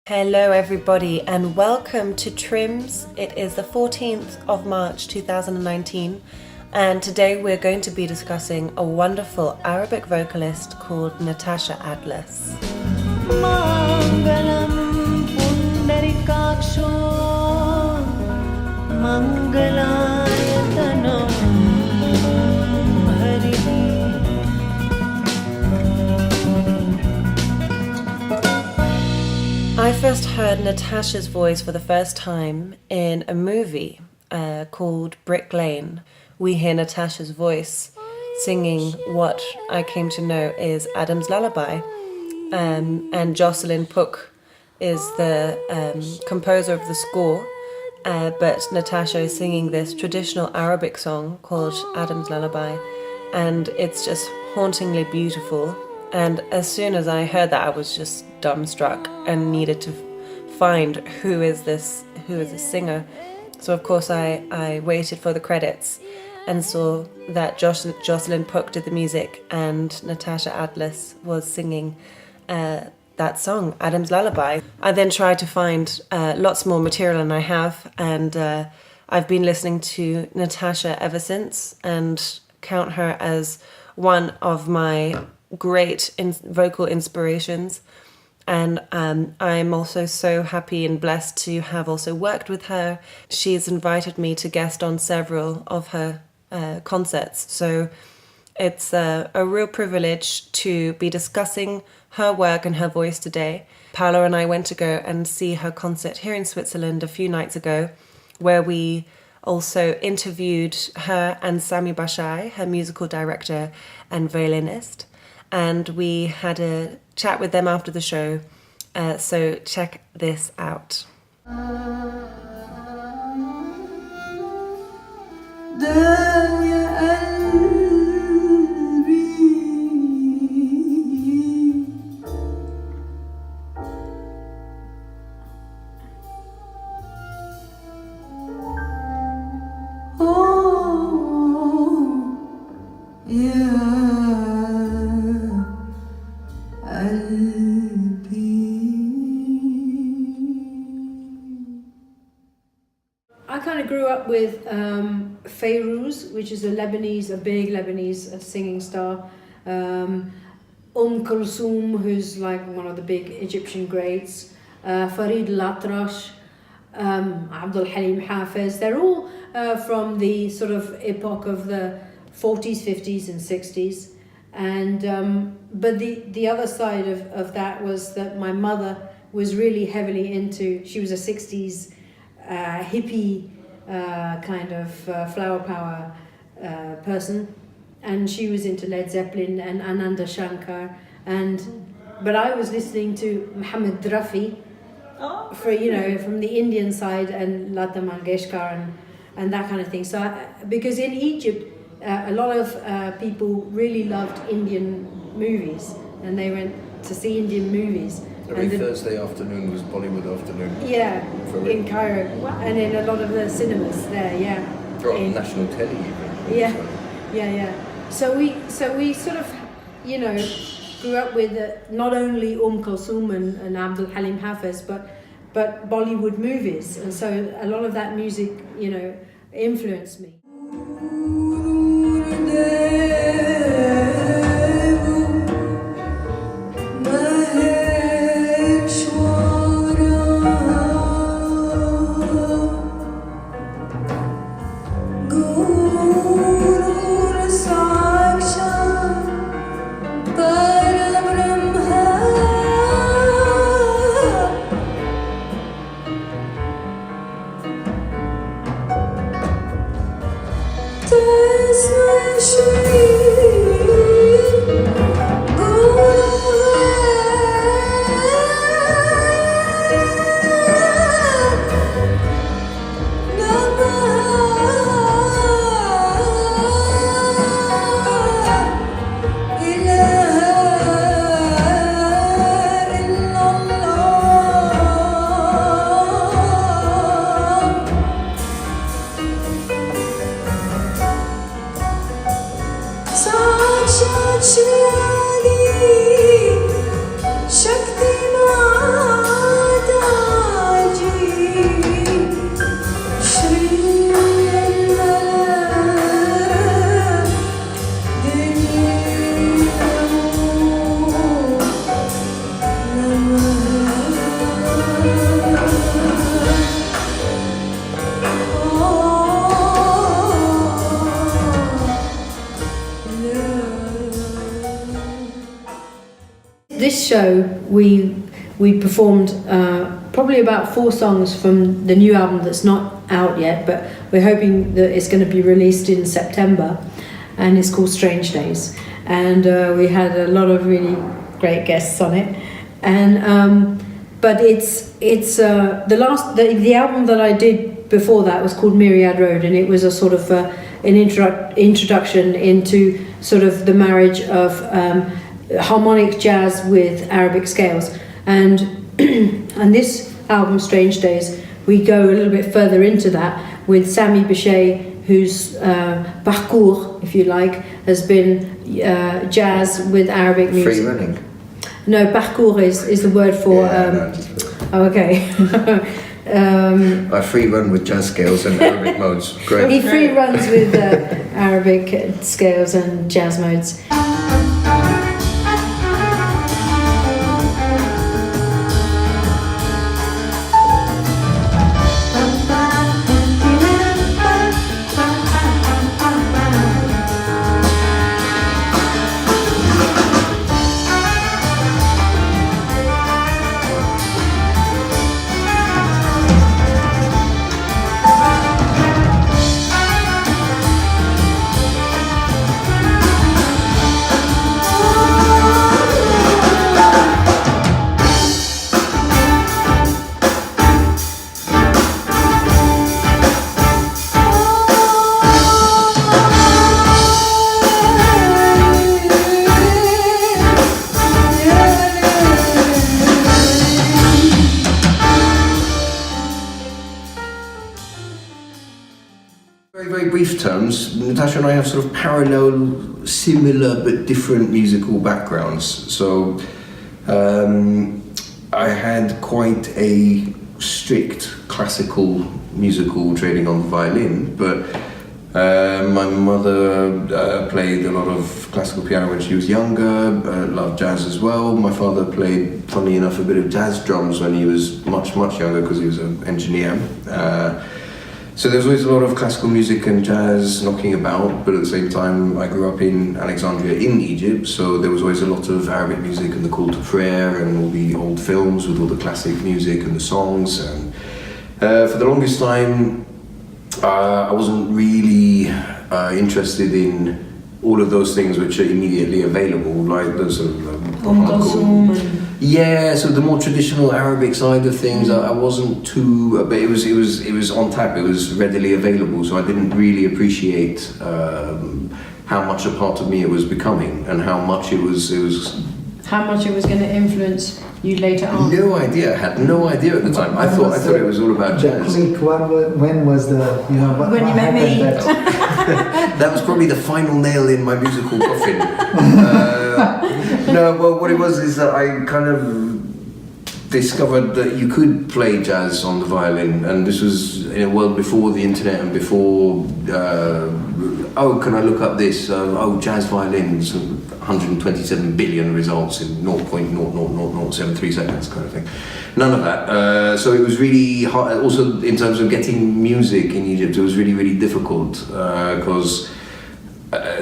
Hello everybody and welcome to TRIMS. It is the 14th of March 2019 and today we're going to be discussing a wonderful Arabic vocalist called Natacha Atlas. I first heard Natacha's voice for the first time in a movie called Brick Lane. We hear Natacha's voice singing what I came to know is Adam's Lullaby, and Jocelyn Pook is the composer of the score, but Natacha is singing this traditional Arabic song called Adam's Lullaby, and it's just hauntingly beautiful. And as soon as I heard that, I was just dumbstruck and needed to find who is this singer. So of course I waited for the credits and saw that Jocelyn Pook did the music and Natacha Atlas was singing that song, Adam's Lullaby. I then tried to find lots more material than I have, and I've been listening to Natacha ever since and count her as one of my great vocal inspirations. And I'm also so happy and blessed to have also worked with her. She's invited me to guest on several of her concerts. So it's a real privilege to be discussing her work and her voice today. Paulo and I went to go and see her concert here in Switzerland a few nights ago, where we also interviewed her and Samy Bishai, her musical director and violinist. And we had a chat with them after the show, so check this out. I kind of grew up with Fairuz, which is a big Lebanese singing star. Kulthum, who's like one of the big Egyptian greats. Farid Al-Atrash, Abdul Halim Hafiz. They're all from the sort of epoch of the 40s, 50s and 60s. And but the other side of that was that my mother was really heavily into, she was a 60s hippie kind of flower power person, and she was into Led Zeppelin and Ananda Shankar, but I was listening to Mohammed Rafi from the Indian side, and Lata Mangeshkar and that kind of thing. So because in Egypt a lot of people really loved Indian movies, and they went to see Indian movies. Every Thursday afternoon was Bollywood afternoon. Yeah, in Cairo. Wow. And in a lot of the cinemas there, yeah. Or on national telly even. Yeah. So we sort of, grew up with not only Kulthum and Abdul Halim Hafiz, but Bollywood movies. And so a lot of that music, influenced me. show, we performed probably about 4 songs from the new album that's not out yet, but we're hoping that it's going to be released in September, and it's called Strange Days. And we had a lot of really great guests on it. And but it's the album that I did before that was called Myriad Road, and it was a sort of an introduction into sort of the marriage of harmonic jazz with Arabic scales. And and this album, Strange Days, we go a little bit further into that with Samy Bishai, whose parcours, if you like, has been jazz with Arabic music. Free running. No, parcours is the word for... okay. I free run with jazz scales and Arabic modes. Great. He free runs with Arabic scales and jazz modes. Very brief terms, Natacha and I have sort of parallel, similar but different musical backgrounds. So I had quite a strict classical musical training on the violin, but my mother played a lot of classical piano when she was younger, loved jazz as well. My father played, funnily enough, a bit of jazz drums when he was much younger because he was an engineer. So there was always a lot of classical music and jazz knocking about, but at the same time I grew up in Alexandria in Egypt, so there was always a lot of Arabic music and the call to prayer and all the old films with all the classic music and the songs. And for the longest time I wasn't really interested in all of those things which are immediately available, like the sort of yeah, so the more traditional Arabic side of things, I wasn't too, but it was on tap, it was readily available, so I didn't really appreciate how much a part of me it was becoming and how much it was How much it was going to influence you later on? No idea. I had no idea at the time. I thought it was all about jazz. When was the when you met me? That was probably the final nail in my musical coffin. No, well, what it was is that I kind of discovered that you could play jazz on the violin, and this was in a world before the internet and before. Can I look up this? Jazz violins. 127 billion results in 0.00073 seconds, kind of thing. None of that. So it was really hard. Also, in terms of getting music in Egypt, it was really difficult because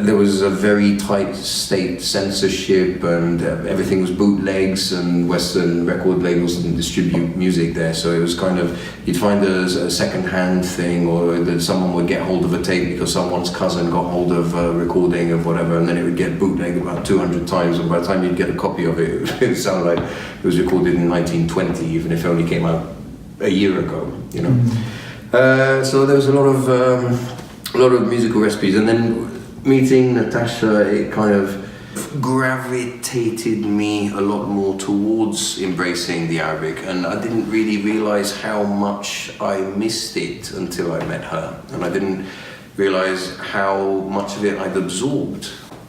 there was a very tight state censorship, and everything was bootlegs, and Western record labels didn't distribute music there. So it was kind of, you'd find a second-hand thing, or that someone would get hold of a tape because someone's cousin got hold of a recording of whatever, and then it would get bootlegged about 200 times, and by the time you'd get a copy of it, it would sound like it was recorded in 1920, even if it only came out a year ago, you know. Mm-hmm. So there was a lot of musical recipes, and then meeting Natacha, it kind of gravitated me a lot more towards embracing the Arabic, and I didn't really realize how much I missed it until I met her, and I didn't realize how much of it I'd absorbed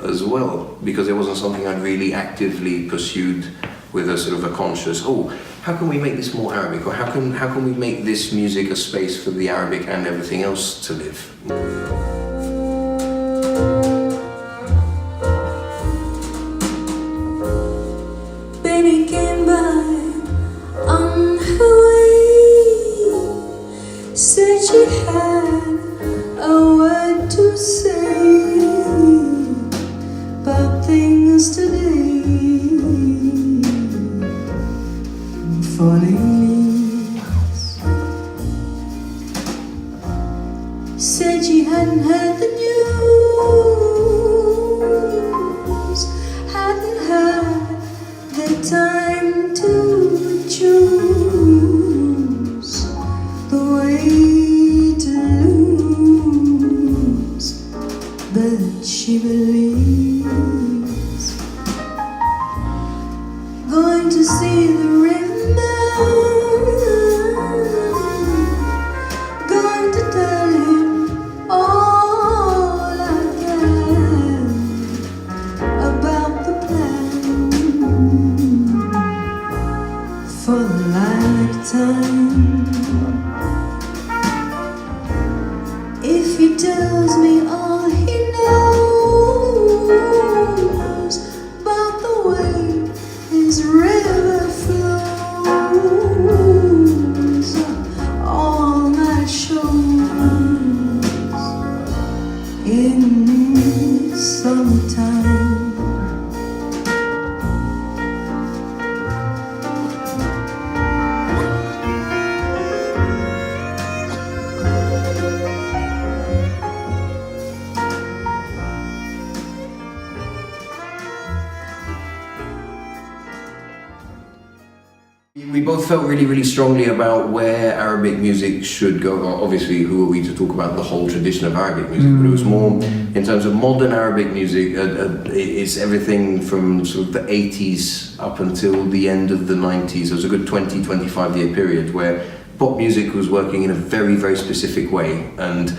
as well, because it wasn't something I'd really actively pursued with a sort of a conscious, how can we make this more Arabic, or how can we make this music a space for the Arabic and everything else to live. Baby came by on her way, said she had a word to say about things today. leaves. Said she hadn't heard the news, hadn't had the time to choose the way to lose, but she believes. Going to see the river, going to tell him all I can about the plan for a lifetime. If he tells me all he knows about the way his river flows on my shoulders in summertime. We both felt really, really strongly about where Arabic music should go. Well, obviously, who are we to talk about the whole tradition of Arabic music? But it was more in terms of modern Arabic music. It's everything from sort of the 80s up until the end of the 90s. It was a good 20, 25-year period where pop music was working in a very, very specific way. And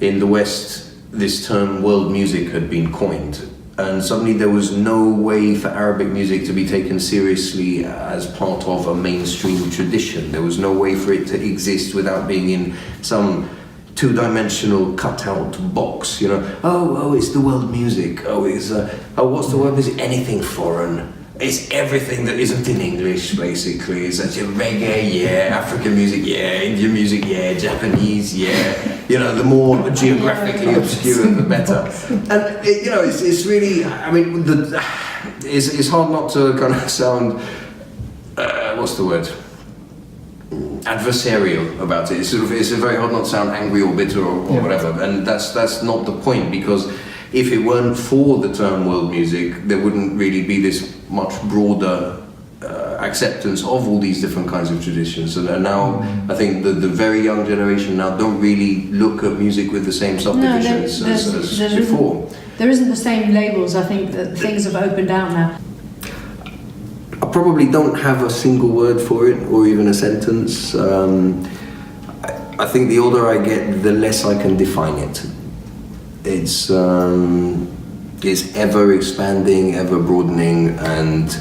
in the West, this term world music had been coined. And suddenly there was no way for Arabic music to be taken seriously as part of a mainstream tradition. There was no way for it to exist without being in some two-dimensional cut-out box, you know. Oh, it's the world music. What's the world music? Anything foreign. It's everything that isn't in English, basically. It's such a reggae, yeah, African music, yeah, Indian music, yeah, Japanese, yeah. You know, the more geographically obscure, the better. And, it's really, I mean, it's hard not to kind of sound, what's the word? Adversarial about it. It's very hard not to sound angry or bitter or whatever. And that's not the point, because if it weren't for the term world music, there wouldn't really be this much broader acceptance of all these different kinds of traditions. And now I think the very young generation now don't really look at music with the same subdivisions as before. There isn't the same labels. I think that things have opened out now. I probably don't have a single word for it or even a sentence. I think the older I get, the less I can define it. It's ever expanding, ever broadening, and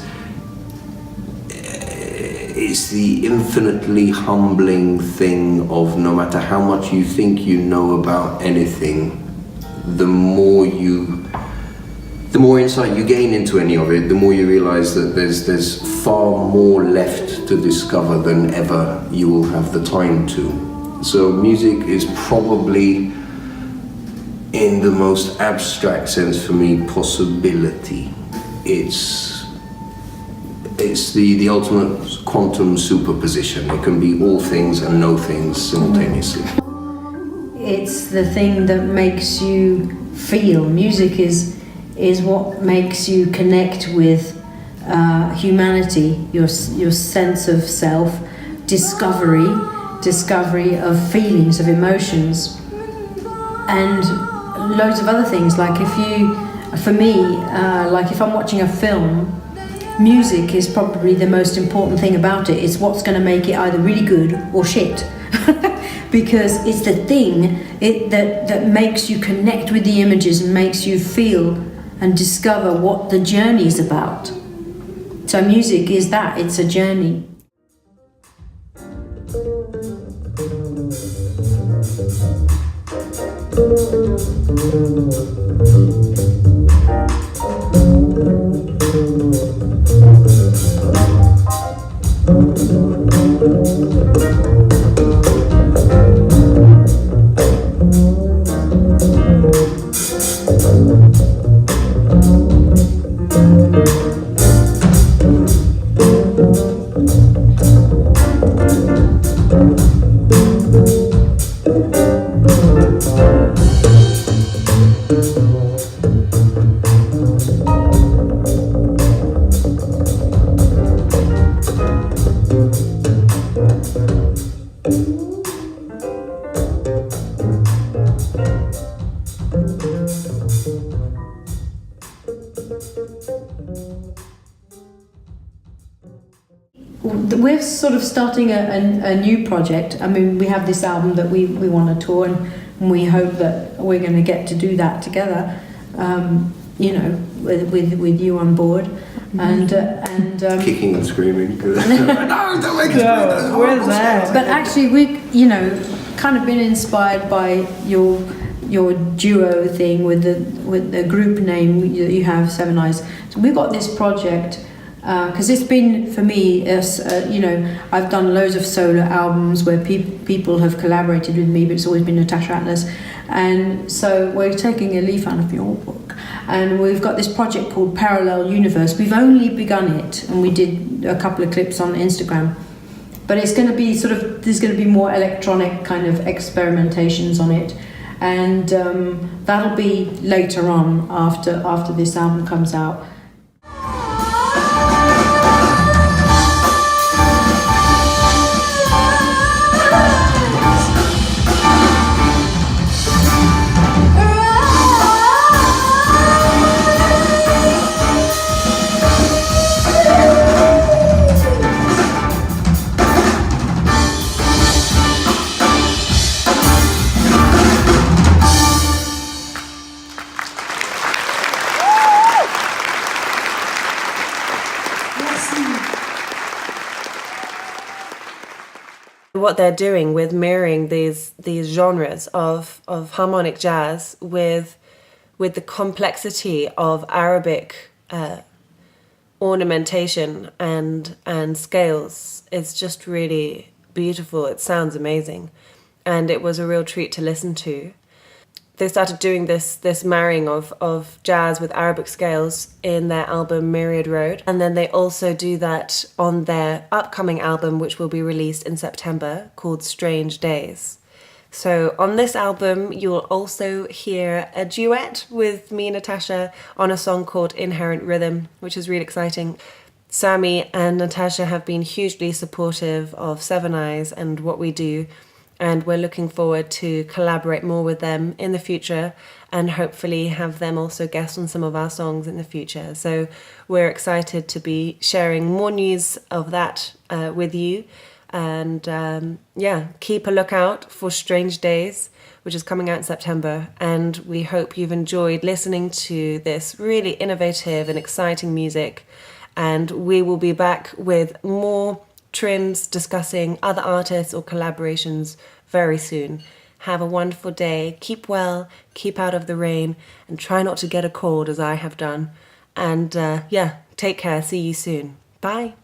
it's the infinitely humbling thing of no matter how much you think you know about anything, the more insight you gain into any of it, the more you realize that there's far more left to discover than ever you will have the time to. So music is probably, in the most abstract sense for me, possibility. It's the ultimate quantum superposition. It can be all things and no things simultaneously. It's the thing that makes you feel. Music is what makes you connect with humanity, your sense of self, discovery of feelings, of emotions, and loads of other things. Like if I'm watching a film, music is probably the most important thing about it. It's what's going to make it either really good or shit. Because it's the thing that makes you connect with the images and makes you feel and discover what the journey is about. So music is that, it's a journey. We're sort of starting a new project. I mean, we have this album that we want to tour, and we hope that we're going to get to do that together, you know, with you on board. And Kicking and screaming. No, don't make us We're there. But actually, we, you know, kind of been inspired by your duo thing with the group name you have, Seven Eyes. So we've got this project. Because it's been, for me, you know, I've done loads of solo albums where people have collaborated with me, but it's always been Natacha Atlas. And so we're taking a leaf out of your book. And we've got this project called Parallel Universe. We've only begun it, and we did a couple of clips on Instagram. But it's going to be sort of, there's going to be more electronic kind of experimentations on it. And that'll be later on after this album comes out. What they're doing with mirroring these genres of harmonic jazz with the complexity of Arabic ornamentation and scales is just really beautiful. It sounds amazing, and it was a real treat to listen to. They started doing this marrying of jazz with Arabic scales in their album Myriad Road. And then they also do that on their upcoming album, which will be released in September, called Strange Days. So on this album, you'll also hear a duet with me and Natacha on a song called Inherent Rhythm, which is really exciting. Samy and Natacha have been hugely supportive of Seven Eyes and what we do. And we're looking forward to collaborate more with them in the future and hopefully have them also guest on some of our songs in the future. So we're excited to be sharing more news of that with you. And keep a lookout for Strange Days, which is coming out in September. And we hope you've enjoyed listening to this really innovative and exciting music. And we will be back with more TRIMS discussing other artists or collaborations very soon. Have a wonderful day. Keep well, keep out of the rain, and try not to get a cold as I have done. And take care. See you soon. Bye.